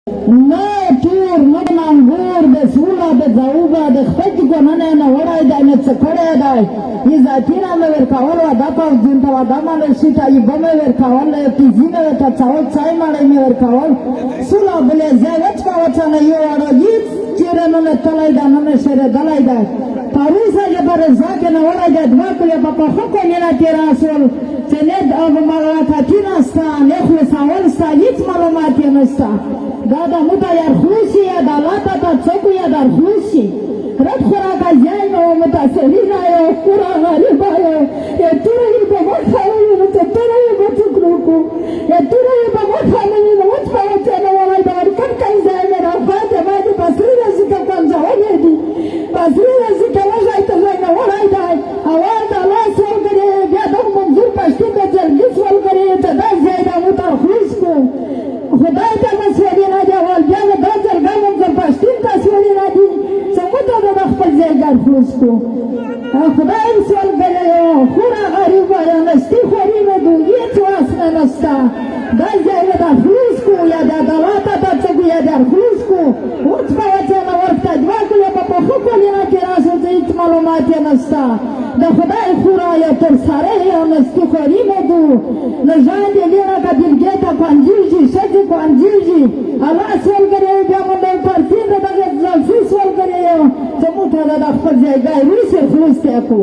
نه تور نه منګور د سوله د ځوبه د خپل ګننه نه وړای دی نه څه کړی دی عزتونه مې ورکول و دا پوځین ته و دا مالشي ته یبه مې ورکول تیزي مې ورته څول چای مړی مې ورکول سوله بلې ځای وچکه وچانه یو اړه هېڅ چېرې نه مې تلی دی نه مې شرېدلی دی پروسه یې به رضا کې نه وړی دی دوه کلې به په ښه کونینه تېره شول چې نه ملاقاتي نسته نه خلاصول سته هېڅ معلومات یې نشته دا د مو تیار خلوصي یا د الله ته څوک یا در خلوصي رد خوراک زیان و متاثرین آیا خورا غریب آیا یا توری با مخواهی و توری با تکروکو یا توری با مخواهی و متفاوتی نوانای دار کم کن زیان را فاده باید پسری رزی که کن زوانی دی پسری رزی که وجای تزای نوانای دار اوان دالای سوال کری بیا دو منظور پشتی به جلگی سوال کری تدای زیاد متر خلوص کو خدای تا مسئولی نده وال بیان دا جلگا منظور پشتی تسولی نده سموتا دا خپل ځایګر خلوص کو خدای سوال کړی خورا غریب یا نستی خوري نه دو هېڅ واس نه نسته دا ځای نه دا خلوص کو یا د عدالت ته څوک یا در خلوص کو اوس به وجه نه ورته دوه کلې به په ښه کلینه کې راشو چې هېڅ معلومات یې نسته د خدای خورا یا تر سره یا نستی خوري نه دو نه ژاندې لینه که دلګې ته کوانجېږي ښځې کوانجېږي الله سوال کړی بیا منډی پرسین د دغه زلفي سوال کړی چې موږ ته د خپل ځایګی ویسې خلوص ته کو